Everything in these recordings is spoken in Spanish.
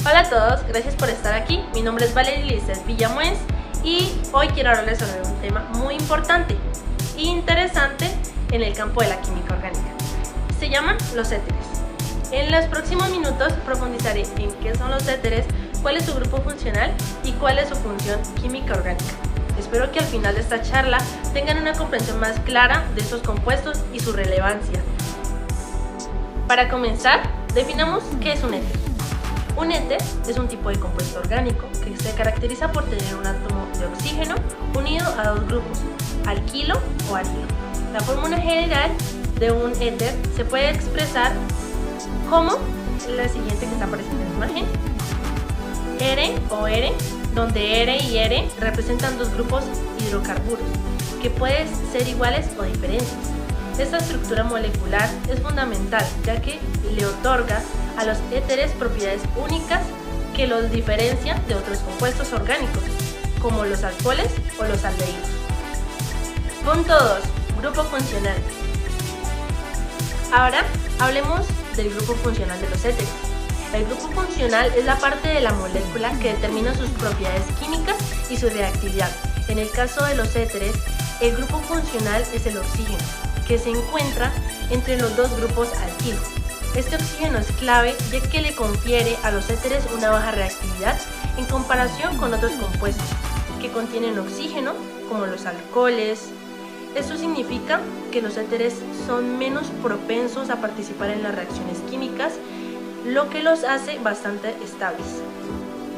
Hola a todos, gracias por estar aquí. Mi nombre es Valeria Lizeth Villamuez y hoy quiero hablarles sobre un tema muy importante e interesante en el campo de la química orgánica. Se llaman los éteres. En los próximos minutos profundizaré en qué son los éteres, cuál es su grupo funcional y cuál es su función química orgánica. Espero que al final de esta charla tengan una comprensión más clara de estos compuestos y su relevancia. Para comenzar, definamos qué es un éter. Un éter es un tipo de compuesto orgánico que se caracteriza por tener un átomo de oxígeno unido a dos grupos, alquilo o arilo. La fórmula general de un éter se puede expresar como la siguiente que está apareciendo en la imagen: R o R, donde R y R representan dos grupos hidrocarburos que pueden ser iguales o diferentes. Esta estructura molecular es fundamental ya que le otorga a los éteres propiedades únicas que los diferencian de otros compuestos orgánicos, como los alcoholes o los aldehídos. Punto 2. Grupo funcional. Ahora hablemos del grupo funcional de los éteres. El grupo funcional es la parte de la molécula que determina sus propiedades químicas y su reactividad. En el caso de los éteres, el grupo funcional es el oxígeno, que se encuentra entre los dos grupos alquilo. Este oxígeno es clave ya que le confiere a los éteres una baja reactividad en comparación con otros compuestos que contienen oxígeno, como los alcoholes. Esto significa que los éteres son menos propensos a participar en las reacciones químicas, lo que los hace bastante estables.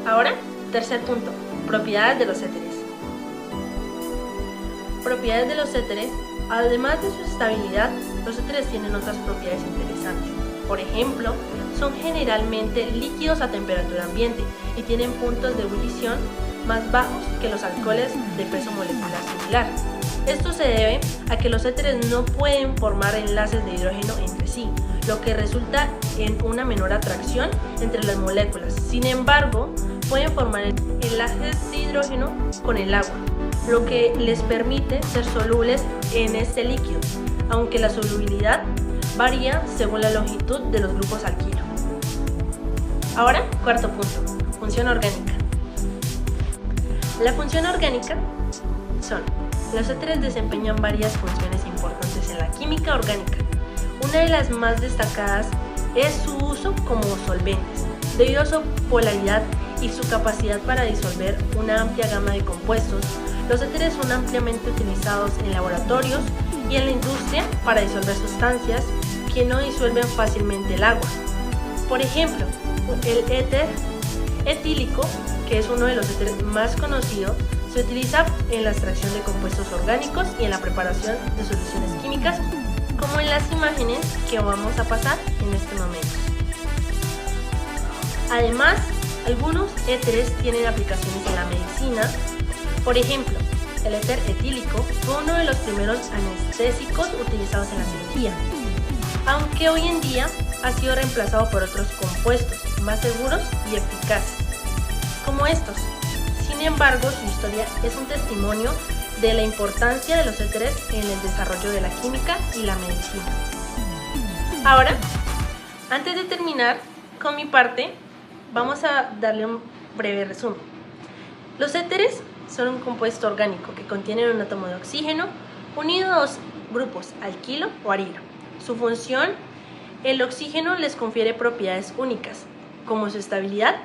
Ahora, tercer punto, propiedades de los éteres. Propiedades de los éteres. Además de su estabilidad, los éteres tienen otras propiedades interesantes. Por ejemplo, son generalmente líquidos a temperatura ambiente y tienen puntos de ebullición más bajos que los alcoholes de peso molecular similar. Esto se debe a que los éteres no pueden formar enlaces de hidrógeno entre sí, lo que resulta en una menor atracción entre las moléculas. Sin embargo, pueden formar enlaces de hidrógeno con el agua, lo que les permite ser solubles en este líquido, aunque la solubilidad varía según la longitud de los grupos alquilo. Ahora, cuarto punto, función orgánica. La función orgánica son: los éteres desempeñan varias funciones importantes en la química orgánica. Una de las más destacadas es su uso como solventes, debido a su polaridad y su capacidad para disolver una amplia gama de compuestos. Los éteres son ampliamente utilizados en laboratorios y en la industria para disolver sustancias que no disuelven fácilmente el agua. Por ejemplo, el éter etílico, que es uno de los éteres más conocidos, se utiliza en la extracción de compuestos orgánicos y en la preparación de soluciones químicas, como en las imágenes que vamos a pasar en este momento. Además, algunos éteres tienen aplicaciones en la medicina. Por ejemplo, el éter etílico fue uno de los primeros anestésicos utilizados en la cirugía, aunque hoy en día ha sido reemplazado por otros compuestos más seguros y eficaces, como estos. Sin embargo, su historia es un testimonio de la importancia de los éteres en el desarrollo de la química y la medicina. Ahora, antes de terminar con mi parte, vamos a darle un breve resumen. Los éteres son un compuesto orgánico que contiene un átomo de oxígeno unido a dos grupos, alquilo o arilo. Su función: el oxígeno les confiere propiedades únicas, como su estabilidad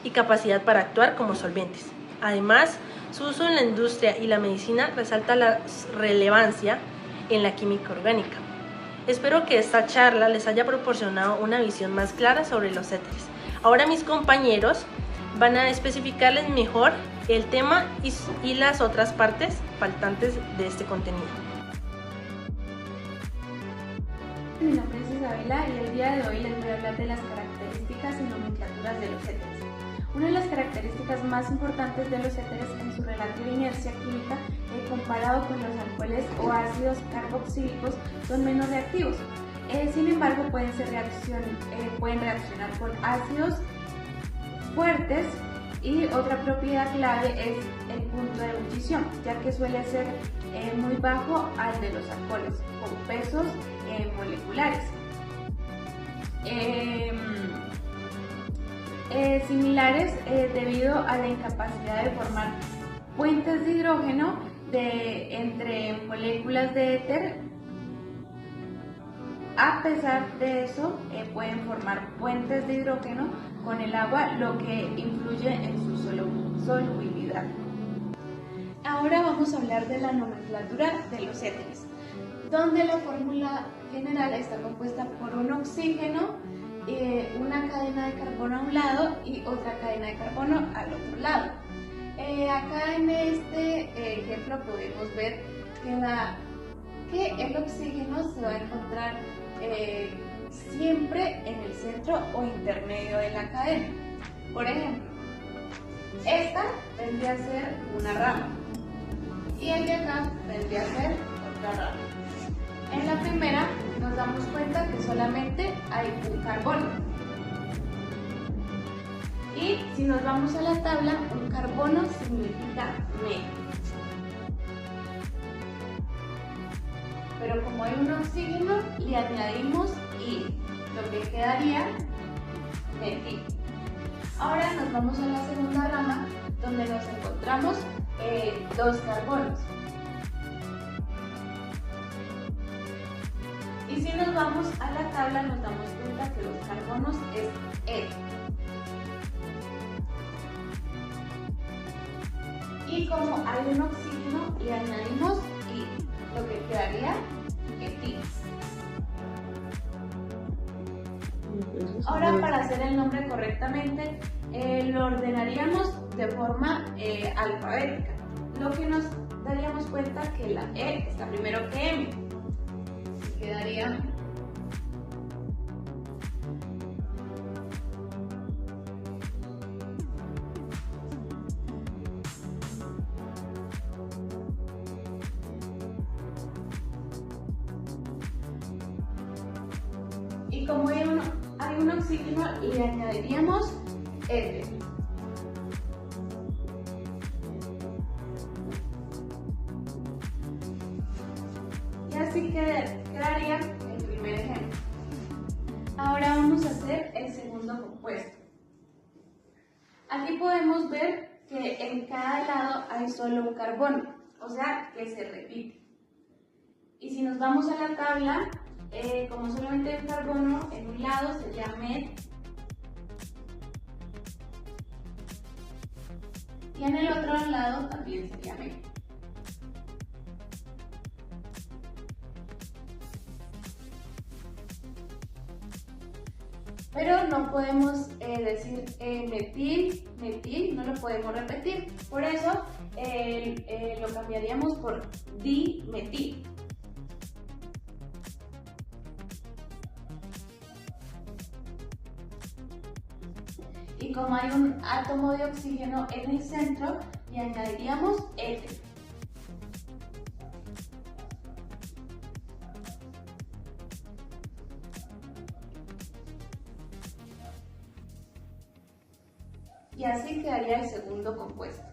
y capacidad para actuar como solventes. Además, su uso en la industria y la medicina resalta la relevancia en la química orgánica. Espero que esta charla les haya proporcionado una visión más clara sobre los éteres. Ahora mis compañeros van a especificarles mejor el tema y las otras partes faltantes de este contenido. Mi nombre es Isabela y el día de hoy les voy a hablar de las características y nomenclaturas de los éteres. Una de las características más importantes de los éteres es su relativa inercia química comparado con los alcoholes o ácidos carboxílicos son menos reactivos. Sin embargo, pueden reaccionar con ácidos fuertes, y otra propiedad clave es el punto de ebullición, ya que suele ser muy bajo al de los alcoholes, con pesos moleculares. similares debido a la incapacidad de formar puentes de hidrógeno entre moléculas de éter. A pesar de eso, pueden formar puentes de hidrógeno con el agua, lo que influye en su solubilidad. Ahora vamos a hablar de la nomenclatura de los éteres, donde la fórmula general está compuesta por un oxígeno, una cadena de carbono a un lado y otra cadena de carbono al otro lado. Acá en este ejemplo podemos ver que el oxígeno se va a encontrar siempre en el centro o intermedio de la cadena. Por ejemplo, esta vendría a ser una rama y el de acá vendría a ser otra rama. En la primera nos damos cuenta que solamente hay un carbono. Y si nos vamos a la tabla, un carbono significa medio. Pero como hay un oxígeno, le añadimos y lo que quedaría metil. Ahora nos vamos a la segunda rama, donde nos encontramos dos carbonos. Y si nos vamos a la tabla, nos damos cuenta que los carbonos es éter. Y como hay un oxígeno, le añadimos y lo que quedaría etil. Ahora, para hacer el nombre correctamente, lo ordenaríamos de forma alfabética, lo que nos daríamos cuenta que la E está primero que M. Quedaría y como hay un oxígeno, le añadiríamos éter. Y así quedaría el primer ejemplo. Ahora vamos a hacer el segundo compuesto. Aquí podemos ver que en cada lado hay solo un carbono, o sea que se repite. Y si nos vamos a la tabla, como solamente hay un carbono, en un lado sería met y en el otro lado también sería met. Pero no podemos decir metil, metil, no lo podemos repetir. Por eso lo cambiaríamos por dimetil. Y como hay un átomo de oxígeno en el centro, le añadiríamos éter. Y así quedaría el segundo compuesto.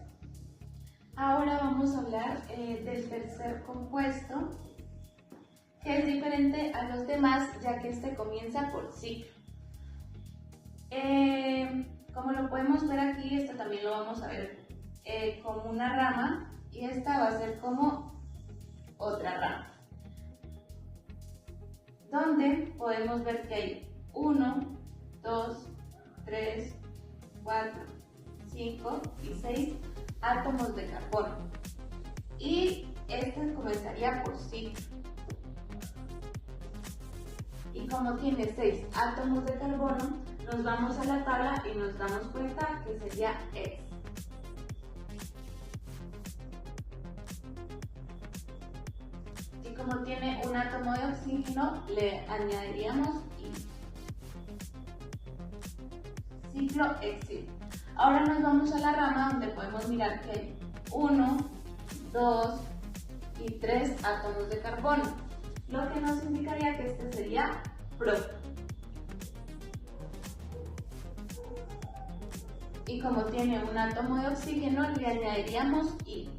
Ahora vamos a hablar del tercer compuesto, que es diferente a los demás, ya que este comienza por ciclo. Como lo podemos ver aquí, esto también lo vamos a ver como una rama y esta va a ser como otra rama, donde podemos ver que hay 1, 2, 3, 4, 5 y 6 átomos de carbono. Y este comenzaría por ciclo. Y como tiene 6 átomos de carbono, nos vamos a la tabla y nos damos cuenta que sería X. Y como tiene un átomo de oxígeno, le añadiríamos Y. Ciclo X. Ahora nos vamos a la rama donde podemos mirar que hay 1, 2 y 3 átomos de carbono, lo que nos indicaría que este sería pro. Y como tiene un átomo de oxígeno, le añadiríamos I.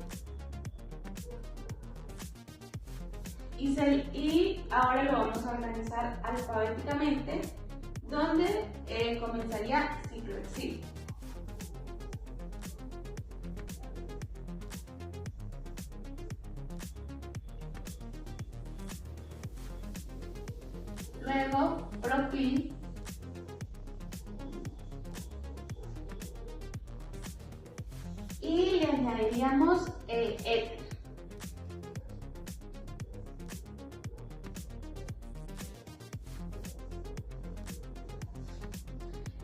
Y ahora lo vamos a organizar alfabéticamente, donde comenzaría ciclohexil. Luego propil, y le añadiríamos el éter.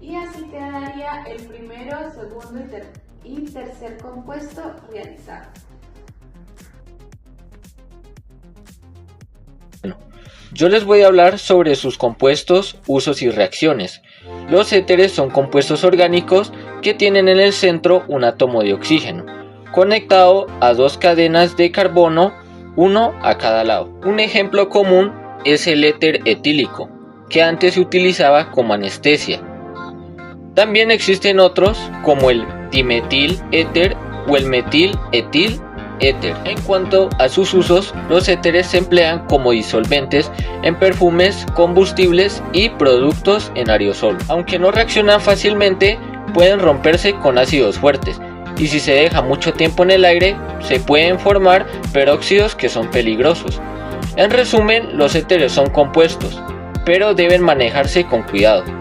Y así quedaría el primero, segundo y tercer compuesto realizado. Yo les voy a hablar sobre sus compuestos, usos y reacciones. Los éteres son compuestos orgánicos que tienen en el centro un átomo de oxígeno, conectado a dos cadenas de carbono, uno a cada lado. Un ejemplo común es el éter etílico, que antes se utilizaba como anestesia. También existen otros como el dimetil éter o el metil etil éter. En cuanto a sus usos, los éteres se emplean como disolventes en perfumes, combustibles y productos en aerosol. Aunque no reaccionan fácilmente, pueden romperse con ácidos fuertes, y si se deja mucho tiempo en el aire, se pueden formar peróxidos que son peligrosos. En resumen, los éteres son compuestos, pero deben manejarse con cuidado.